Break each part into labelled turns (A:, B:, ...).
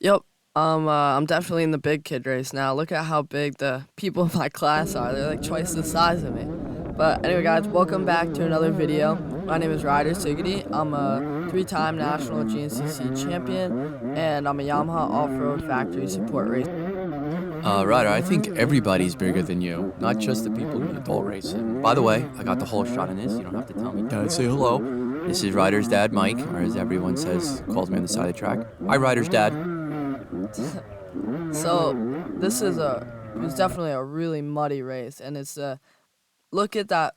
A: Yep. I'm definitely in the big kid race now. Look at how big the people in my class are. They're like twice the size of me. But anyway, guys, welcome back to another video. My name is Ryder Sigety. I'm a 3-time national GNCC champion, and I'm a Yamaha off-road factory support racer.
B: Ryder, I think everybody's bigger than you, not just the people in the adult racing. By the way, I got the whole shot in this. You don't have to tell me. Dad, say hello. This is Ryder's dad, Mike, or as everyone says, calls me on the side of the track. Hi, Ryder's dad.
A: So this is it was definitely a really muddy race, and it's look at that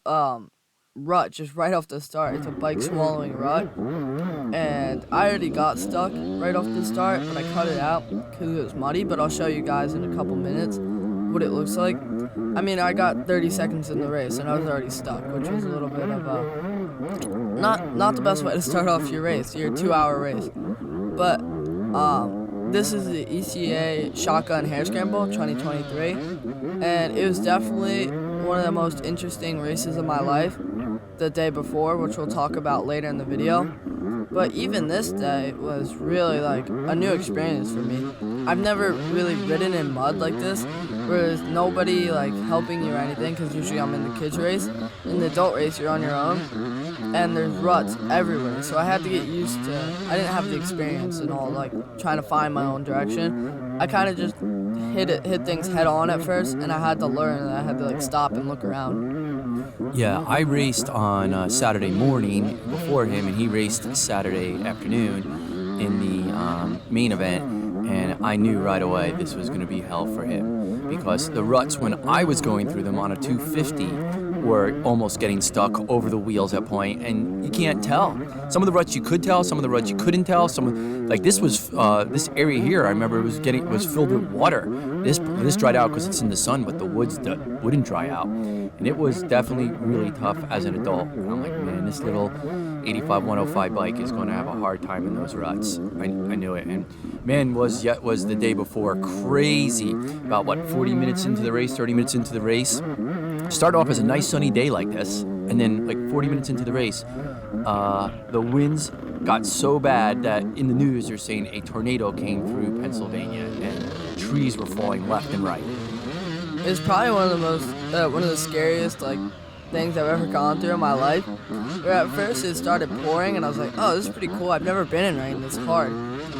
A: rut just right off the start. It's a bike swallowing rut, and I already got stuck right off the start, but I cut it out because it was muddy. But I'll show you guys in a couple minutes what it looks like. I mean, I got 30 seconds in the race and I was already stuck, which was a little bit of not the best way to start off your race, your 2-hour race. But this is the ECEA Shotgun Hare Scramble 2023, and it was definitely one of the most interesting races of my life the day before, which we'll talk about later in the video. But even this day was really like a new experience for me. I've never really ridden in mud like this, where there's nobody like helping you or anything, because usually I'm in the kids race. In the adult race, you're on your own, and there's ruts everywhere. So I had to get used to, I didn't have the experience and all, like trying to find my own direction. I kind of just hit things head on at first, and I had to learn, and I had to like stop and look around.
B: Yeah, I raced on Saturday morning before him, and he raced Saturday afternoon in the main event, and I knew right away this was going to be hell for him, because the ruts when I was going through them on a 250 were almost getting stuck over the wheels at point, and you can't tell. Some of the ruts you could tell, some of the ruts you couldn't tell. Like this was this area here, I remember was filled with water. This dried out because it's in the sun, but the woods wouldn't dry out, and it was definitely really tough as an adult. And I'm like, man, this little 85 105 bike is going to have a hard time in those ruts. I knew it, and man, was the day before crazy. About 40 minutes into the race, 30 minutes into the race. Started off as a nice sunny day like this, and then like 40 minutes into the race, the winds got so bad that in the news they're saying a tornado came through Pennsylvania and trees were falling left and right.
A: It's probably one of the scariest like things I've ever gone through in my life. Where at first it started pouring and I was like, oh, this is pretty cool. I've never been in rain this hard.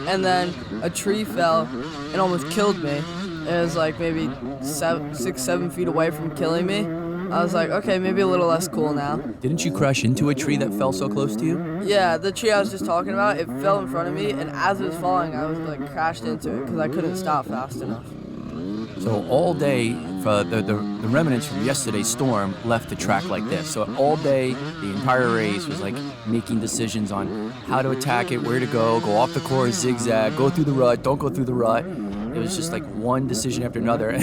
A: And then a tree fell and almost killed me. It was like maybe 6-7 feet away from killing me. I was like, okay, maybe a little less cool now.
B: Didn't you crash into a tree that fell so close to you?
A: Yeah, the tree I was just talking about, it fell in front of me, and as it was falling, I was like crashed into it because I couldn't stop fast enough.
B: So all day, the remnants from yesterday's storm left the track like this. So all day, the entire race was like making decisions on how to attack it, where to go off the course, zigzag, go through the rut, don't go through the rut. It was just like one decision after another.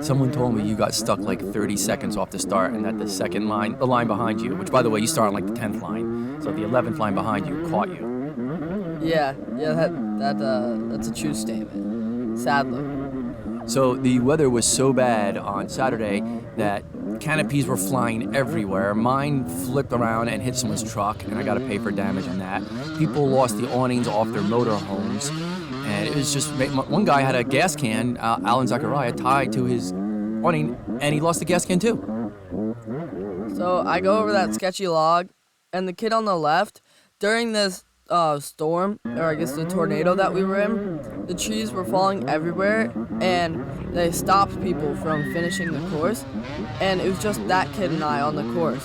B: Someone told me you got stuck like 30 seconds off the start, and that the line behind you, which by the way, you start on like the 10th line, so the 11th line behind you caught you.
A: Yeah, that's a true statement, sadly.
B: So the weather was so bad on Saturday that canopies were flying everywhere. Mine flipped around and hit someone's truck, and I got to pay for damage on that. People lost the awnings off their motorhomes. And it was just, one guy had a gas can, Alan Zachariah, tied to his awning, and he lost the gas can too.
A: So I go over that sketchy log, and the kid on the left, during this storm, or I guess the tornado that we were in, the trees were falling everywhere, and they stopped people from finishing the course, and it was just that kid and I on the course.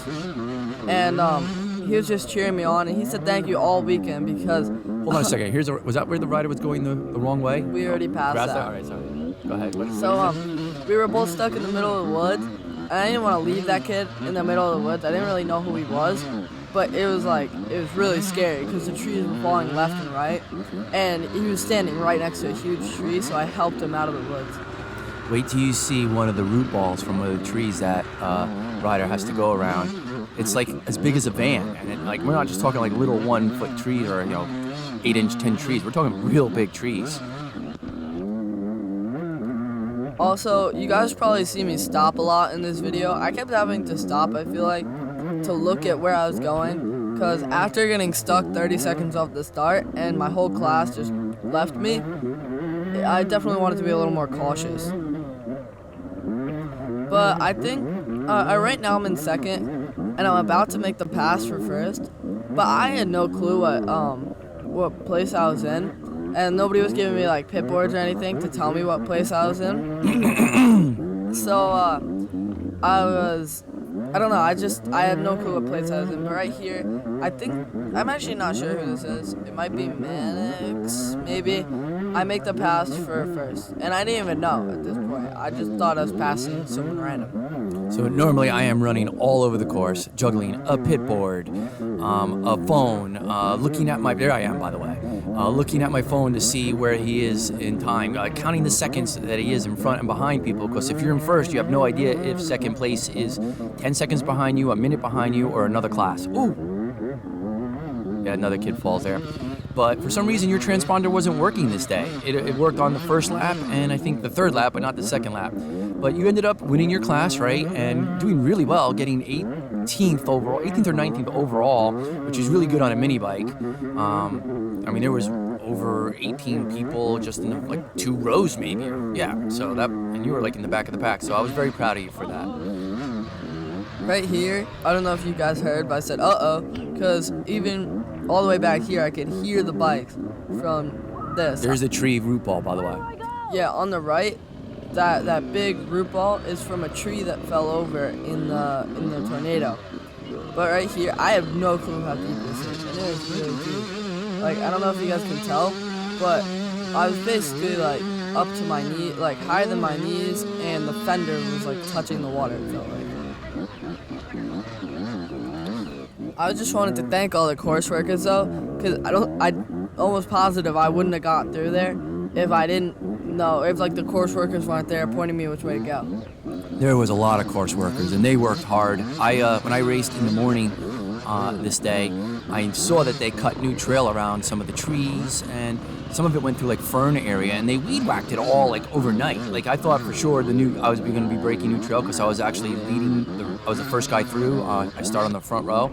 A: And he was just cheering me on, and he said thank you all weekend because...
B: Hold on a second. Was that where the rider was going the wrong way?
A: We already passed that.
B: All right, sorry. Go ahead.
A: So we were both stuck in the middle of the woods, and I didn't want to leave that kid in the middle of the woods. I didn't really know who he was, but it was really scary because the trees were falling left and right, and he was standing right next to a huge tree, so I helped him out of the woods.
B: Wait till you see one of the root balls from one of the trees that Ryder has to go around. It's like as big as a van, and we're not just talking like little 1-foot trees or 8-inch, 10 trees. We're talking real big trees.
A: Also, you guys probably see me stop a lot in this video. I kept having to stop, I feel like, to look at where I was going, because after getting stuck 30 seconds off the start and my whole class just left me, I definitely wanted to be a little more cautious. But I think right now I'm in second, and I'm about to make the pass for first. But I had no clue what place I was in, and nobody was giving me like pit boards or anything to tell me what place I was in. So I don't know, I have no clue what place I was in, but right here, I'm actually not sure who this is. It might be Mannix, maybe. I make the pass for first, and I didn't even know at this point. I just thought I was passing someone random.
B: So normally I am running all over the course, juggling a pit board, a phone, looking at there I am, by the way, looking at my phone to see where he is in time, counting the seconds that he is in front and behind people, because if you're in first, you have no idea if second place is 10 seconds behind you, a minute behind you, or another class. Ooh! Yeah, another kid falls there. But for some reason, your transponder wasn't working this day. It worked on the first lap and I think the third lap, but not the second lap. But you ended up winning your class, right? And doing really well, getting 18th overall, 18th or 19th overall, which is really good on a mini bike. I mean, there was over 18 people just in like 2 rows, maybe. Yeah, so and you were like in the back of the pack. So I was very proud of you for that.
A: Right here, I don't know if you guys heard, but I said uh-oh, because even all the way back here, I could hear the bikes from this.
B: There's a tree root ball, by the way.
A: Yeah, on the right, that big root ball is from a tree that fell over in the tornado. But right here, I have no clue how deep this is, and it is really deep. Like, I don't know if you guys can tell, but I was basically like up to my knee, like higher than my knees, and the fender was like touching the water, it felt like. I just wanted to thank all the course workers though, because I'm almost positive I wouldn't have got through there if I didn't know, if like the course workers weren't there pointing me which way to go.
B: There was a lot of course workers and they worked hard. When I raced in the morning this day, I saw that they cut new trail around some of the trees, and some of it went through like fern area, and they weed whacked it all like overnight. Like I thought for sure I was going to be breaking new trail because I was actually I was the first guy through. I started on the front row,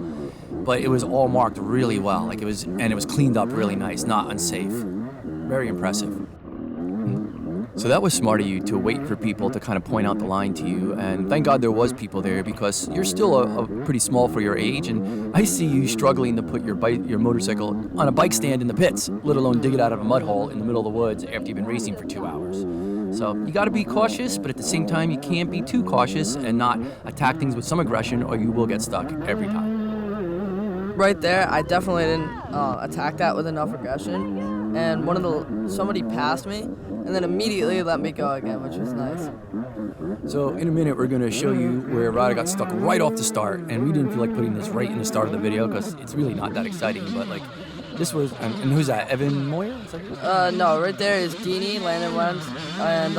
B: but it was all marked really well. Like it was cleaned up really nice, not unsafe. Very impressive. So that was smart of you to wait for people to kind of point out the line to you, and thank God there was people there because you're still a pretty small for your age, and I see you struggling to put your motorcycle on a bike stand in the pits, let alone dig it out of a mud hole in the middle of the woods after you've been racing for 2 hours. So you got to be cautious, but at the same time you can't be too cautious and not attack things with some aggression, or you will get stuck every time.
A: Right there, I definitely didn't attack that with enough aggression, and somebody passed me, and then immediately let me go again, which was nice.
B: So in a minute, we're going to show you where Ryder got stuck right off the start, and we didn't feel like putting this right in the start of the video because it's really not that exciting, but like this was, and who's that, Evan Moyer? Is that
A: no, right there is Deanie, Landon Wentz, and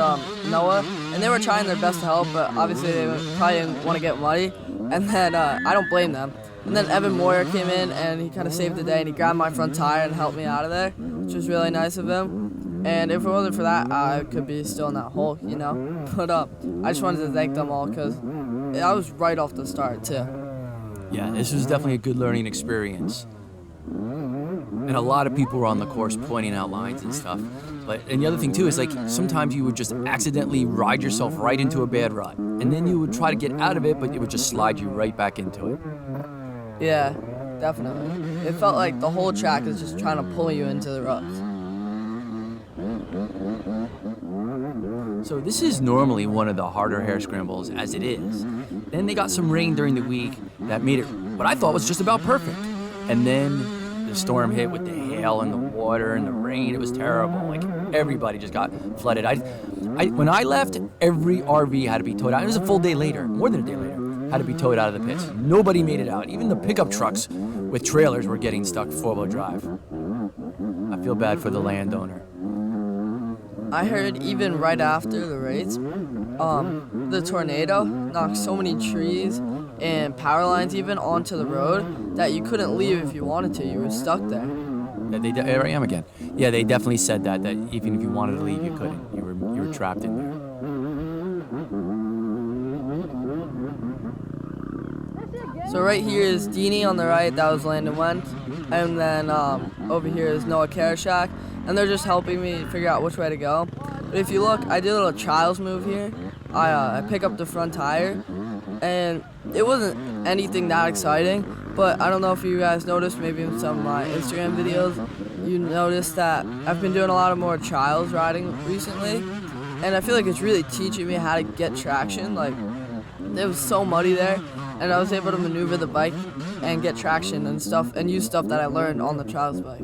A: Noah, and they were trying their best to help, but obviously they probably didn't want to get muddy, and then I don't blame them. And then Evan Moyer came in, and he kind of saved the day, and he grabbed my front tire and helped me out of there, which was really nice of him. And if it wasn't for that, I could be still in that hole, you know? But I just wanted to thank them all because I was right off the start, too.
B: Yeah, this was definitely a good learning experience. And a lot of people were on the course pointing out lines and stuff. And the other thing, too, is like sometimes you would just accidentally ride yourself right into a bad rut. And then you would try to get out of it, but it would just slide you right back into it.
A: Yeah, definitely. It felt like the whole track is just trying to pull you into the ruts.
B: So this is normally one of the harder hair scrambles as it is. Then they got some rain during the week that made it what I thought was just about perfect. And then the storm hit with the hail and the water and the rain. It was terrible. Like everybody just got flooded. When I left, every RV had to be towed out. It was a full day later, more than a day later, had to be towed out of the pits. Nobody made it out. Even the pickup trucks with trailers were getting stuck four-wheel drive. I feel bad for the landowner.
A: I heard even right after the race, the tornado knocked so many trees and power lines even onto the road that you couldn't leave if you wanted to. You were stuck there.
B: Yeah, here I am again. Yeah, they definitely said that even if you wanted to leave, you couldn't. You were trapped in there.
A: So right here is Deanie on the right, that was Landon Wentz. And then over here is Noah Karashak. And they're just helping me figure out which way to go. But if you look, I did a little child's move here. I pick up the front tire. And it wasn't anything that exciting. But I don't know if you guys noticed, maybe in some of my Instagram videos, you noticed that I've been doing a lot of more trials riding recently. And I feel like it's really teaching me how to get traction. Like, it was so muddy there. And I was able to maneuver the bike and get traction and stuff, and use stuff that I learned on the trials bike.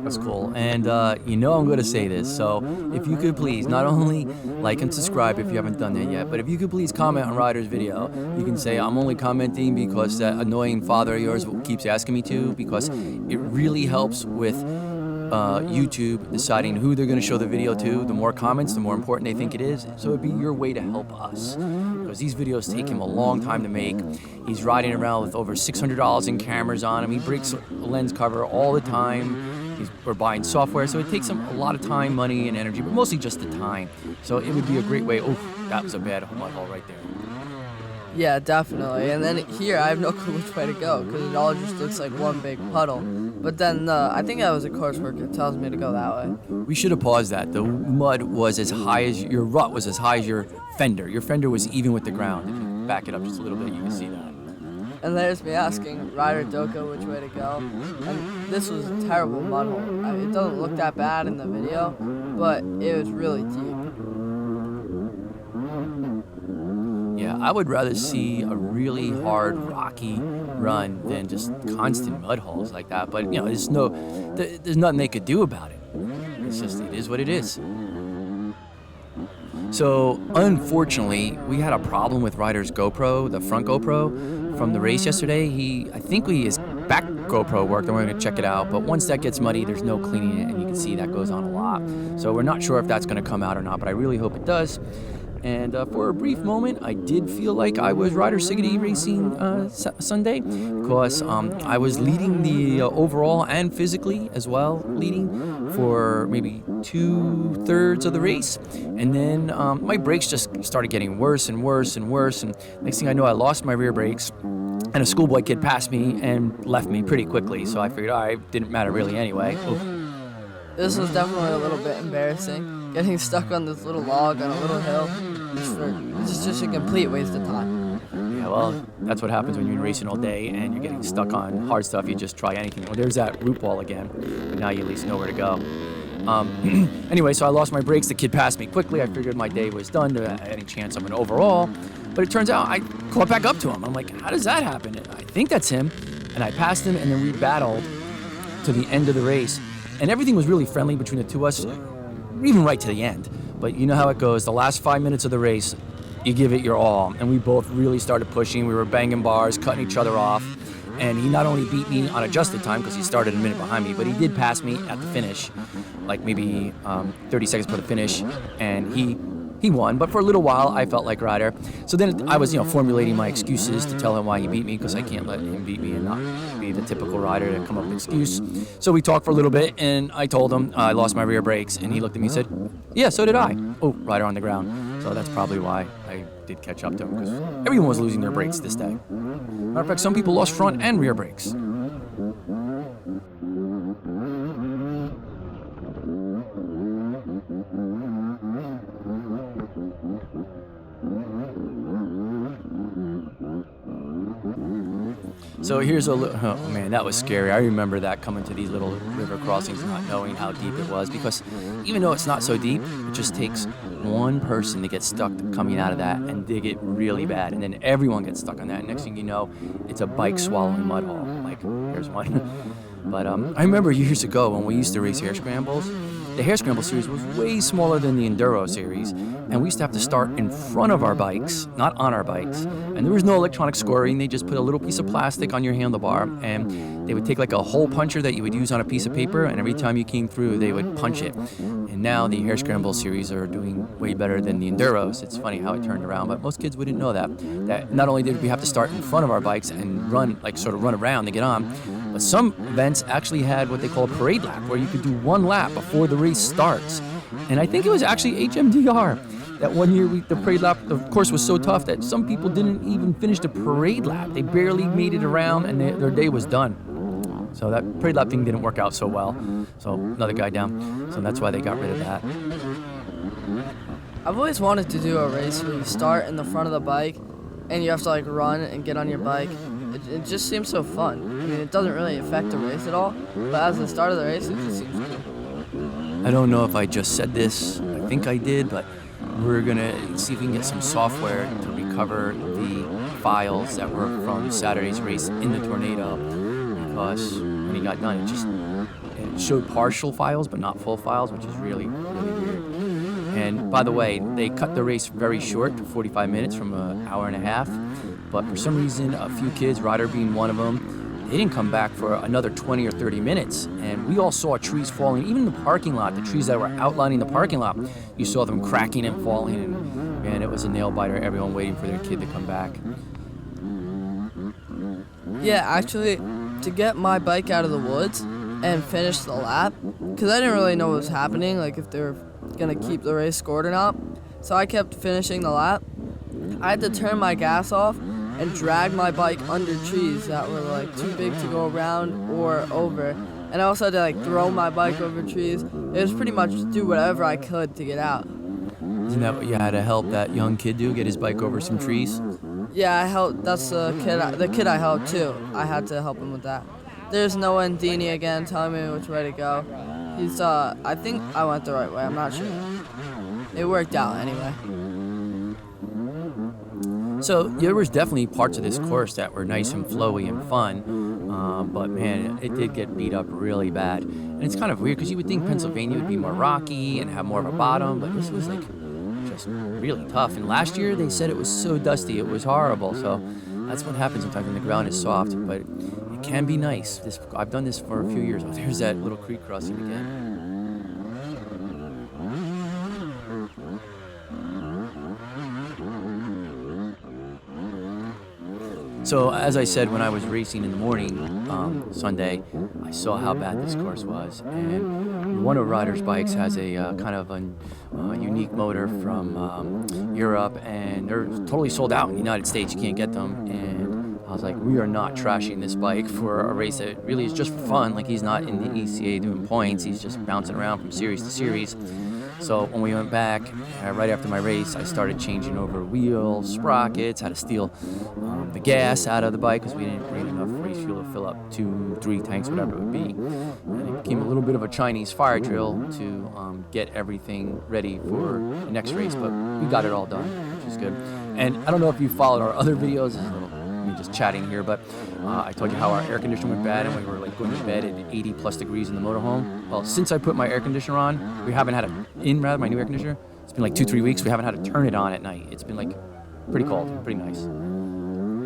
B: That's cool. And I'm going to say this, so if you could please not only like and subscribe if you haven't done that yet, but if you could please comment on Ryder's video. You can say, I'm only commenting because that annoying father of yours keeps asking me to, because it really helps with YouTube deciding who they're going to show the video to. The more comments, the more important they think it is. So it'd be your way to help us, because these videos take him a long time to make. He's riding around with over $600 in cameras on him. He breaks a lens cover all the time. We're buying software, so it takes him a lot of time, money, and energy, but mostly just the time. So it would be a great way. Oh, that was a bad mud hole right there.
A: Yeah, definitely. And then here, I have no clue which way to go, because it all just looks like one big puddle. But then I think that was a coursework that tells me to go that way.
B: We should have paused that. The mud was as high as your rut was as high as your fender. Your fender was even with the ground. If you back it up just a little bit, you can see that.
A: And there's me asking Ryder Doko which way to go. And this was a terrible mud hole. It doesn't look that bad in the video, but it was really deep.
B: Yeah, I would rather see a really hard, rocky run than just constant mud holes like that. But, there's nothing they could do about it. It's just, it is what it is. So, unfortunately, we had a problem with Ryder's GoPro, the front GoPro, from the race yesterday. I think his back GoPro worked, and we're going to check it out. But once that gets muddy, there's no cleaning it, and you can see that goes on a lot. So we're not sure if that's going to come out or not, but I really hope it does. And for a brief moment, I did feel like I was Ryder Sigety racing Sunday, because I was leading the overall and physically as well, leading for maybe 2/3 of the race. And then my brakes just started getting worse and worse and worse. And next thing I know, I lost my rear brakes. And a schoolboy kid passed me and left me pretty quickly. So I figured, all right, didn't matter really anyway. Oof.
A: This was definitely a little bit embarrassing. Getting stuck on this little log on a little hill. It's just a complete waste of time.
B: Yeah, well, that's what happens when you're racing all day and you're getting stuck on hard stuff. You just try anything. Well, there's that root wall again. But now you at least know where to go. Anyway, so I lost my brakes. The kid passed me quickly. I figured my day was done. Any chance of an overall. But it turns out I caught back up to him. I'm like, how does that happen? I think that's him. And I passed him, and then we battled to the end of the race. And everything was really friendly between the two of us, even right to the end. But you know how it goes. The last 5 minutes of the race, you give it your all. And we both really started pushing. We were banging bars, cutting each other off. And he not only beat me on adjusted time, because he started a minute behind me, but he did pass me at the finish, like maybe 30 seconds before the finish. And he won, but for a little while, I felt like Ryder. So then I was, formulating my excuses to tell him why he beat me, because I can't let him beat me and not be the typical Ryder to come up with an excuse. So we talked for a little bit, and I told him I lost my rear brakes, and he looked at me and said, yeah, so did I. Oh, Ryder on the ground. So that's probably why I did catch up to him, because everyone was losing their brakes this day. Matter of fact, some people lost front and rear brakes. So here's oh man, that was scary. I remember that, coming to these little river crossings not knowing how deep it was, because even though it's not so deep, it just takes one person to get stuck coming out of that and dig it really bad, and then everyone gets stuck on that. And next thing you know, it's a bike swallowing mud hole. Like, here's one. But I remember years ago when we used to race hare scrambles. The hare scramble series was way smaller than the enduro series, and we used to have to start in front of our bikes, not on our bikes. And there was no electronic scoring. They just put a little piece of plastic on your handlebar, and they would take like a hole puncher that you would use on a piece of paper, and every time you came through, they would punch it. And now the hare scramble series are doing way better than the enduros. It's funny how it turned around, but most kids wouldn't know that not only did we have to start in front of our bikes and run around to get on, but some events actually had what they call a parade lap, where you could do one lap before the race starts. And I think it was actually HMDR. that one year the parade lap, of course, was so tough that some people didn't even finish the parade lap. They barely made it around, and their day was done. So that parade lap thing didn't work out so well. So another guy down. So that's why they got rid of that.
A: I've always wanted to do a race where you start in the front of the bike and you have to like run and get on your bike. It just seems so fun. I mean, it doesn't really affect the race at all, but as the start of the race, it just seems cool.
B: I don't know if I just said this. I think I did, but we're going to see if we can get some software to recover the files that were from Saturday's race in the tornado, because when he got done, it showed partial files, but not full files, which is really, really weird. And by the way, they cut the race very short to 45 minutes from an hour and a half. But for some reason, a few kids, Ryder being one of them, they didn't come back for another 20 or 30 minutes. And we all saw trees falling, even in the parking lot, the trees that were outlining the parking lot, you saw them cracking and falling. And man, it was a nail biter, everyone waiting for their kid to come back.
A: Yeah, actually, to get my bike out of the woods and finish the lap, because I didn't really know what was happening, like if they were gonna keep the race scored or not. So I kept finishing the lap. I had to turn my gas off and drag my bike under trees that were like too big to go around or over. And I also had to like throw my bike over trees. It was pretty much do whatever I could to get out.
B: Isn't that what you had to help that young kid do, get his bike over some trees?
A: Yeah, I helped. That's the kid I helped too. I had to help him with that. There's Noah and Deanie again telling me which way to go. I think I went the right way, I'm not sure. It worked out anyway.
B: So there was definitely parts of this course that were nice and flowy and fun, but man, it did get beat up really bad. And it's kind of weird because you would think Pennsylvania would be more rocky and have more of a bottom, but this was like just really tough. And last year they said it was so dusty, it was horrible. So that's what happens sometimes when the ground is soft, but it can be nice. I've done this for a few years. Oh, there's that little creek crossing again. So as I said, when I was racing in the morning Sunday, I saw how bad this course was. And one of Ryder's bikes has a kind of a unique motor from Europe, and they're totally sold out in the United States. You can't get them. And I was like, we are not trashing this bike for a race that really is just for fun. Like, he's not in the ECEA doing points. He's just bouncing around from series to series. So when we went back, right after my race, I started changing over wheels, sprockets, how to steal the gas out of the bike because we didn't bring enough race fuel to fill up 2-3 tanks, whatever it would be. And it became a little bit of a Chinese fire drill to get everything ready for the next race, but we got it all done, which is good. And I don't know if you followed our other videos. This is a little just chatting here, but I told you how our air conditioner went bad and we were like going to bed at 80 plus degrees in the motorhome. Well, since I put my air conditioner on, we haven't had my new air conditioner. It's been like 2-3 weeks. We haven't had to turn it on at night. It's been like pretty cold, pretty nice.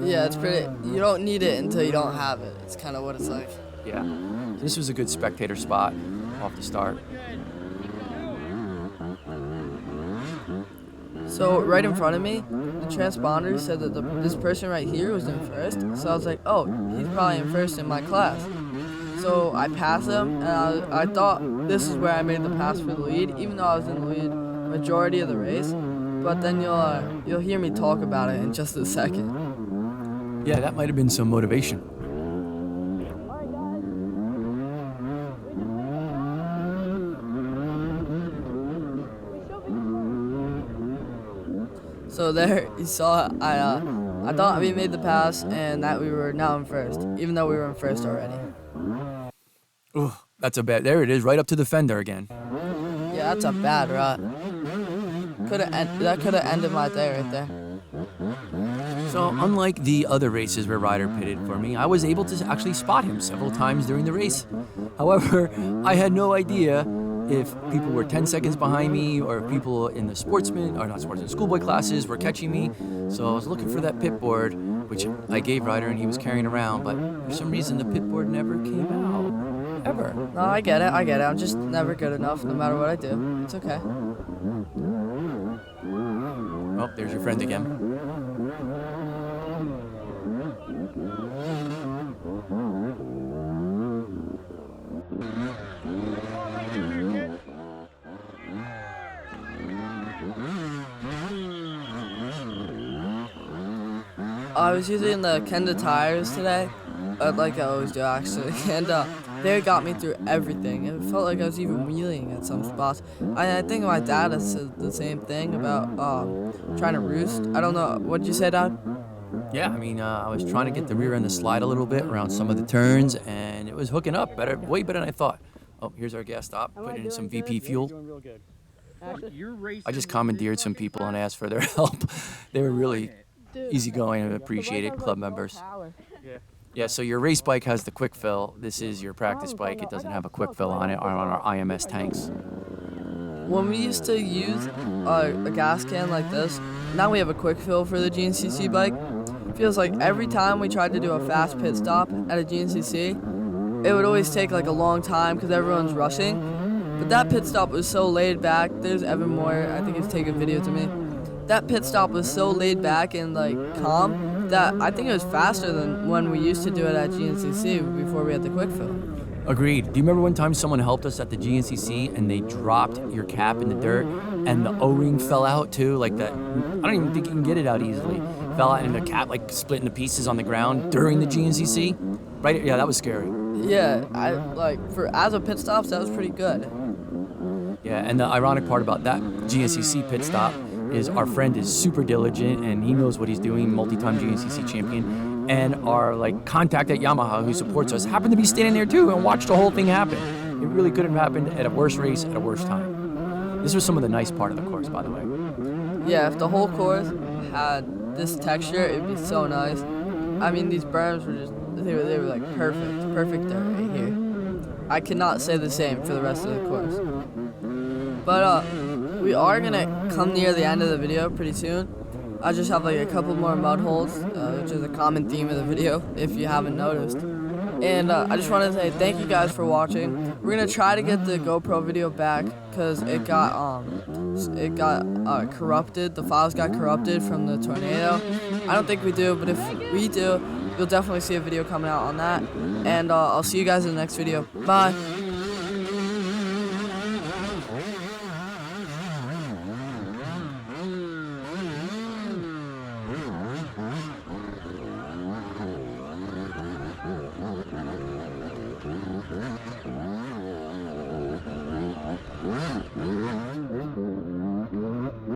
A: Yeah, it's pretty. You don't need it until you don't have it. It's kind of what it's like.
B: Yeah. So this was a good spectator spot off the start.
A: So right in front of me, the transponder said that this person right here was in first. So I was like, oh, he's probably in first in my class. So I passed him, and I thought this is where I made the pass for the lead, even though I was in the lead majority of the race. But then you'll hear me talk about it in just a second.
B: Yeah, that might have been some motivation.
A: So there, you saw, I thought we made the pass and that we were now in first, even though we were in first already.
B: Ooh, that's a bad, there it is, right up to the fender again.
A: Yeah, that's a bad rut. That could have ended my day right there.
B: So unlike the other races where Ryder pitted for me, I was able to actually spot him several times during the race. However, I had no idea if people were 10 seconds behind me or if people in the schoolboy classes were catching me. So I was looking for that pit board, which I gave Ryder and he was carrying around, but for some reason the pit board never came out, ever.
A: No, I get it. I'm just never good enough no matter what I do. It's okay.
B: Oh, there's your friend again.
A: I was using the Kenda tires today, like I always do actually, and they got me through everything. It felt like I was even wheeling at some spots. I think my dad has said the same thing about trying to roost. I don't know. What'd you say, Dad?
B: Yeah, I mean, I was trying to get the rear end to slide a little bit around some of the turns, and it was hooking up way better than I thought. Oh, here's our gas stop, putting in some VP fuel. I just commandeered some people and asked for their help. They were really easygoing and appreciated, club members. Yeah, so your race bike has the quick fill. This is your practice bike. It doesn't have a quick fill on it, on our IMS tanks.
A: When we used to use a gas can like this, now we have a quick fill for the GNCC bike. Feels like every time we tried to do a fast pit stop at a GNCC, it would always take like a long time because everyone's rushing. But that pit stop was so laid back. There's Evan Moore, I think he's taking video to me. That pit stop was so laid back and like calm that I think it was faster than when we used to do it at GNCC before we had the quick fill.
B: Agreed. Do you remember one time someone helped us at the GNCC and they dropped your cap in the dirt and the O-ring fell out too? Like that, I don't even think you can get it out easily. Fell out and the cap like split into pieces on the ground during the GNCC. Right? Yeah, that was scary.
A: Yeah, as a pit stops, that was pretty good.
B: Yeah, and the ironic part about that GNCC pit stop is our friend is super diligent and he knows what he's doing, multi-time GNCC champion. And our contact at Yamaha who supports us happened to be standing there too and watched the whole thing happen. It really couldn't have happened at a worse race at a worse time. This was some of the nice part of the course, by the way.
A: Yeah, if the whole course had this texture, it'd be so nice. I mean, these berms were they were like perfect dirt right here. I cannot say the same for the rest of the course. But we are gonna come near the end of the video pretty soon. I just have a couple more mud holes, which is a common theme of the video, if you haven't noticed. And I just want to say thank you guys for watching. We're gonna try to get the GoPro video back because it got corrupted. The files got corrupted from the tornado. I don't think we do, but if we do, you'll definitely see a video coming out on that. And I'll see you guys in the next video. Bye.